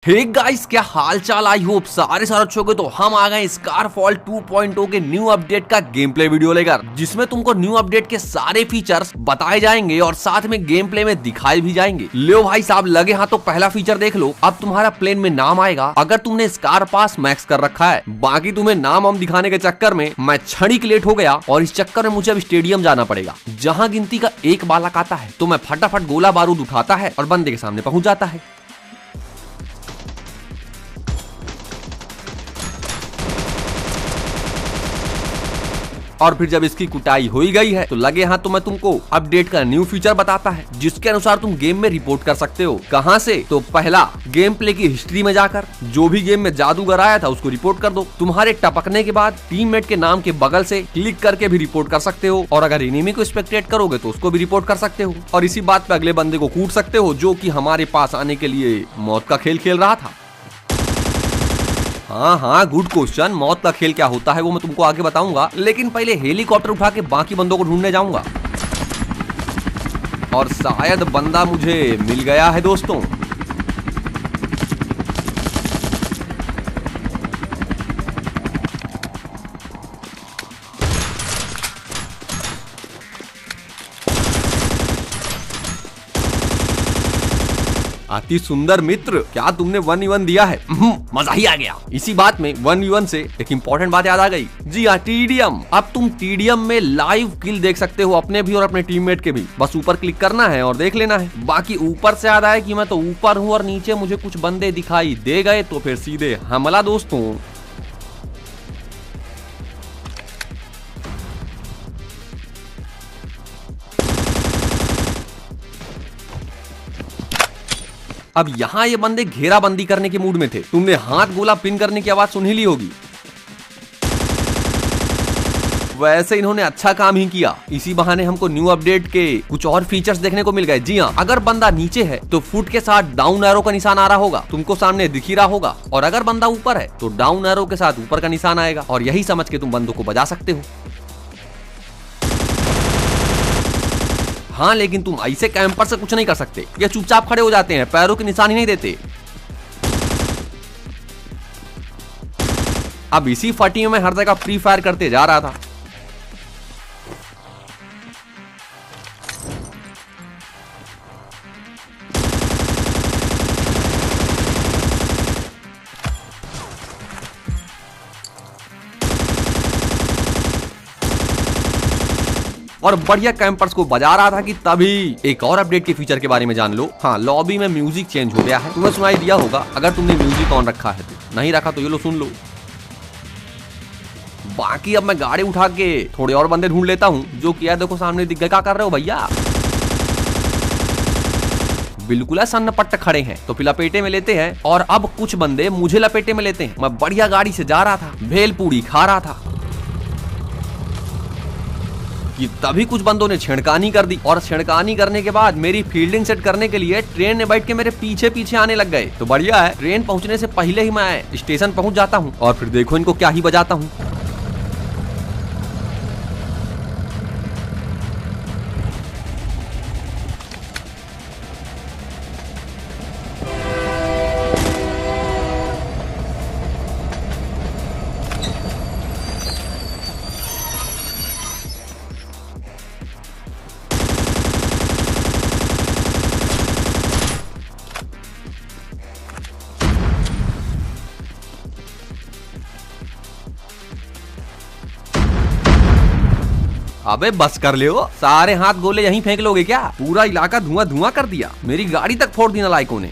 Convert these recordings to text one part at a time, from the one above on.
Hey guys, क्या हाल चाल। I hope सारे अच्छे होंगे। तो हम आ गए स्कारफॉल 2.0 के न्यू अपडेट का गेम प्ले वीडियो लेकर, जिसमें तुमको न्यू अपडेट के सारे फीचर्स बताए जाएंगे और साथ में गेम प्ले में दिखाए भी जाएंगे। लो भाई साहब, लगे हाथ तो पहला फीचर देख लो। अब तुम्हारा प्लेन में नाम आएगा अगर तुमने स्कार पास मैक्स कर रखा है। बाकी तुम्हें नाम हम दिखाने के चक्कर में मैं क्षणिक लेट हो गया और इस चक्कर में मुझे अब स्टेडियम जाना पड़ेगा, जहाँ गिनती का एक बालक आता है तो मैं फटाफट गोला बारूद उठाता है और बंदे के सामने पहुंच जाता है। और फिर जब इसकी कुटाई हो ही गई है तो लगे हाथ तो मैं तुमको अपडेट का न्यू फीचर बताता है, जिसके अनुसार तुम गेम में रिपोर्ट कर सकते हो। कहां से? तो पहला, गेम प्ले की हिस्ट्री में जाकर जो भी गेम में जादूगर आया था उसको रिपोर्ट कर दो। तुम्हारे टपकने के बाद टीममेट के नाम के बगल से क्लिक करके भी रिपोर्ट कर सकते हो, और अगर एनिमी को स्पेक्टेट करोगे तो उसको भी रिपोर्ट कर सकते हो, और इसी बात पे अगले बंदे को कूट सकते हो जो कि हमारे पास आने के लिए मौत का खेल खेल रहा था। हाँ, गुड क्वेश्चन। मौत का खेल क्या होता है वो मैं तुमको आगे बताऊंगा, लेकिन पहले हेलीकॉप्टर उठा के बाकी बंदों को ढूंढने जाऊंगा। और शायद बंदा मुझे मिल गया है दोस्तों। अति सुंदर मित्र, क्या तुमने 1v1 दिया है? मजा ही आ गया। इसी बात में 1v1 से एक इंपॉर्टेंट बात याद आ गई। जी हाँ, टीडीएम। अब तुम टीडीएम में लाइव किल देख सकते हो, अपने भी और अपने टीममेट के भी। बस ऊपर क्लिक करना है और देख लेना है। बाकी ऊपर से याद आया कि मैं तो ऊपर हूँ और नीचे मुझे कुछ बंदे दिखाई दे गए, तो फिर सीधे हमला दोस्तों। अब यहाँ ये बंदे घेराबंदी करने के मूड में थे। तुमने हाथ गोला पिन करने की आवाज सुन ही ली होगी। वैसे इन्होंने अच्छा काम ही किया। इसी बहाने हमको न्यू अपडेट के कुछ और फीचर्स देखने को मिल गए। जी हाँ, अगर बंदा नीचे है तो फुट के साथ डाउन एरो का निशान आ रहा होगा, तुमको सामने दिख ही रहा होगा, और अगर बंदा ऊपर है तो डाउन एरो के साथ ऊपर का निशान आएगा, और यही समझ के तुम बंदों को बजा सकते हो। हाँ, लेकिन तुम ऐसे कैंपर से कुछ नहीं कर सकते। ये चुपचाप खड़े हो जाते हैं, पैरों के निशान ही नहीं देते। अब इसी फटी में हर जगह फ्री फायर करते जा रहा था। और बढ़िया कैंपर्स को बजा रहा था कि तभी एक और अपडेट के फीचर के बारे में जान लो। हाँ, लॉबी में म्यूजिक चेंज हो गया है। तुम्हें सुनाई दिया होगा अगर तुमने म्यूजिक ऑन रखा है तो। नहीं रखा तो ये लो, सुन लो। बाकी अब मैं गाड़ी उठा के थोड़े और बंदे ढूंढ लेता हूँ, जो किया देखो सामने दिख गए। क्या कर रहे हो भैया? बिल्कुल सन्नपट्ट खड़े हैं, तो फिर लपेटे में लेते हैं। और अब कुछ बंदे मुझे लपेटे में लेते हैं। मैं बढ़िया गाड़ी से जा रहा था, भेलपूरी खा रहा था कि तभी कुछ बंदों ने छेड़खानी कर दी, और छेड़खानी करने के बाद मेरी फील्डिंग सेट करने के लिए ट्रेन में बैठ के मेरे पीछे पीछे आने लग गए। तो बढ़िया है, ट्रेन पहुंचने से पहले ही मैं स्टेशन पहुंच जाता हूं, और फिर देखो इनको क्या ही बजाता हूं। अबे बस कर ले हो, सारे हाथ गोले यहीं फेंक लोगे क्या? पूरा इलाका धुआं धुआं कर दिया, मेरी गाड़ी तक फोड़ दी नालायकों ने।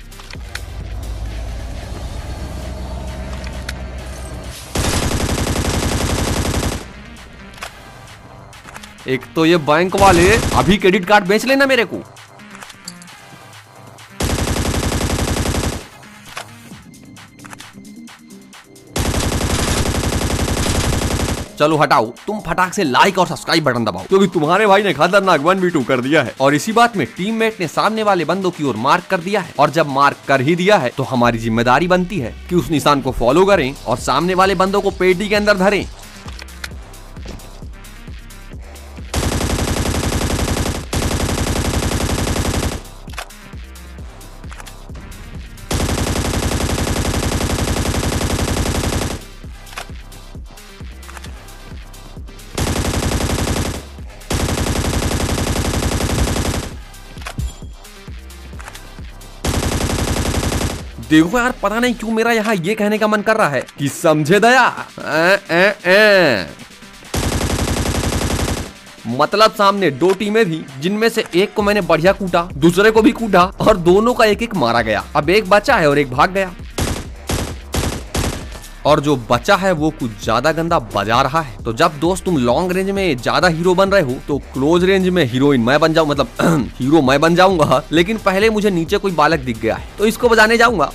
एक तो ये बैंक वाले, अभी क्रेडिट कार्ड बेच लेना मेरे को। चलो हटाओ, तुम फटाक से लाइक और सब्सक्राइब बटन दबाओ, क्योंकि तुम्हारे भाई ने खतरनाक 1v2 कर दिया है। और इसी बात में टीममेट ने सामने वाले बंदों की ओर मार्क कर दिया है, और जब मार्क कर ही दिया है तो हमारी जिम्मेदारी बनती है कि उस निशान को फॉलो करें और सामने वाले बंदों को पेटी के अंदर धरें। देखो यार, पता नहीं क्यों मेरा यहाँ ये कहने का मन कर रहा है कि समझे दया। मतलब सामने दो टीमें थी, जिनमें से एक को मैंने बढ़िया कूटा, दूसरे को भी कूटा और दोनों का एक एक मारा गया। अब एक बचा है और एक भाग गया, और जो बचा है वो कुछ ज्यादा गंदा बजा रहा है। तो जब दोस्त तुम लॉन्ग रेंज में ज्यादा हीरो बन रहे हो तो क्लोज रेंज में हीरोइन मैं बन जाऊं, मतलब हीरो मैं बन जाऊंगा। लेकिन पहले मुझे नीचे कोई बालक दिख गया है तो इसको बजाने जाऊंगा।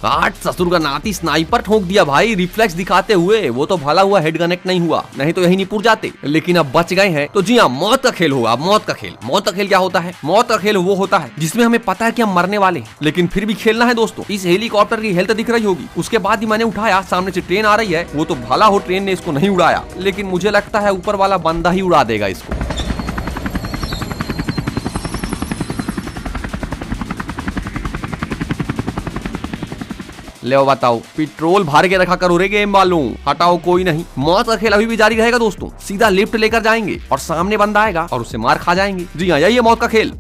आठ ससुर का नाती, स्नाइपर ठोक दिया भाई रिफ्लेक्स दिखाते हुए। वो तो भला हुआ हेड कनेक्ट नहीं हुआ, नहीं तो यही नहीं पुर जाते। लेकिन अब बच गए हैं। तो जी हाँ, मौत का खेल होगा। मौत का खेल, मौत का खेल क्या होता है? मौत का खेल वो होता है जिसमें हमें पता है कि हम मरने वाले हैं, लेकिन फिर भी खेलना है दोस्तों। इस हेलीकॉप्टर की हेल्थ दिख रही होगी, उसके बाद ही मैंने उठाया। सामने से ट्रेन आ रही है, वो तो भला हो ट्रेन ने इसको नहीं उड़ाया, लेकिन मुझे लगता है ऊपर वाला बंदा ही उड़ा देगा इसको। ले बताओ, पेट्रोल भर के रखा करो रे गेम वालों। हटाओ, कोई नहीं, मौत का खेल अभी भी जारी रहेगा दोस्तों। सीधा लिफ्ट लेकर जाएंगे और सामने बंदा आएगा और उससे मार खा जाएंगे। जी हाँ, यही है मौत का खेल।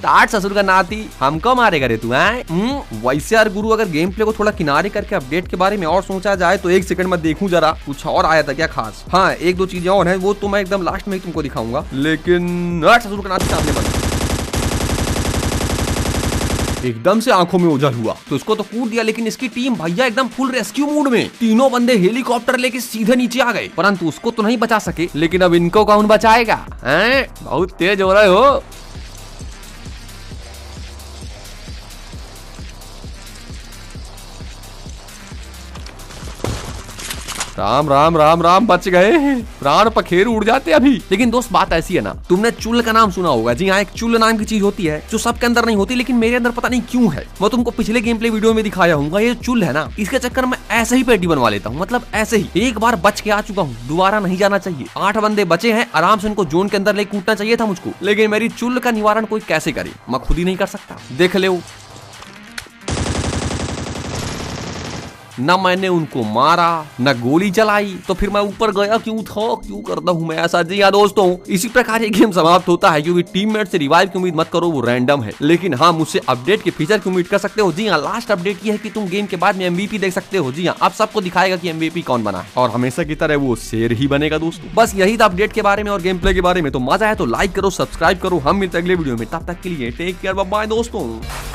टाट ससुर का नाती, हमको मारेगा रे तू हैं? वैसे यार गुरु, अगर गेम प्ले को थोड़ा किनारे करके अपडेट के बारे में और सोचा जाए तो एक सेकंड में देखूं जरा कुछ और आया था क्या खास। हाँ, एक दो चीजें और हैं, वो तो मैं एकदम लास्ट में तुमको दिखाऊंगा। लेकिन टाट ससुर का नाती सामने बंदा एकदम से आंखों में ओझल हुआ तो इसको तो कूद दिया। लेकिन इसकी टीम भैया एकदम फुल रेस्क्यू मूड में, तीनों बंदे हेलीकॉप्टर लेके सीधे नीचे आ गए, परंतु उसको तो नहीं बचा सके। लेकिन अब इनको कौन बचाएगा? बहुत तेज हो रहे हो। राम राम राम राम, बच गए। प्राण पखेरु उड़ जाते अभी। लेकिन दोस्त बात ऐसी है ना, तुमने चुल का नाम सुना होगा। जी हाँ, एक चुल नाम की चीज होती है जो सबके अंदर नहीं होती, लेकिन मेरे अंदर पता नहीं क्यों है। मैं तुमको पिछले गेम प्ले वीडियो में दिखाया हूँ। ये चुल है ना, इसके चक्कर में ऐसे ही पेटी बनवा लेता हूँ। मतलब ऐसे ही एक बार बच के आ चुका हूँ, दोबारा नहीं जाना चाहिए। 8 बंदे बचे हैं, आराम से उनको जोन के अंदर ले कूदना चाहिए था मुझको। लेकिन मेरी चुल का निवारण कोई कैसे करे, मैं खुद ही नहीं कर सकता। देख ले, न मैंने उनको मारा न गोली चलाई, तो फिर मैं ऊपर गया क्यों था? क्यों करता हूँ मैं ऐसा? जी हाँ दोस्तों, इसी प्रकार ये गेम समाप्त होता है, क्योंकि टीममेट से रिवाइव की उम्मीद मत करो, वो रैंडम है। लेकिन हाँ, मुझसे अपडेट के फीचर की उम्मीद कर सकते हो। जी हाँ, लास्ट अपडेट ये है कि तुम गेम के बाद में MVP देख सकते हो। जी हाँ, अब सबको दिखाएगा कि MVP कौन बना है, और हमेशा की तरह वो शेर ही बनेगा दोस्तों। बस यही था अपडेट के बारे में और गेम प्ले के बारे में। तो मजा आया तो लाइक करो, सब्सक्राइब करो। हम मिलते हैं अगले वीडियो में, तब तक के लिए टेक केयर, बाय बाय दोस्तों।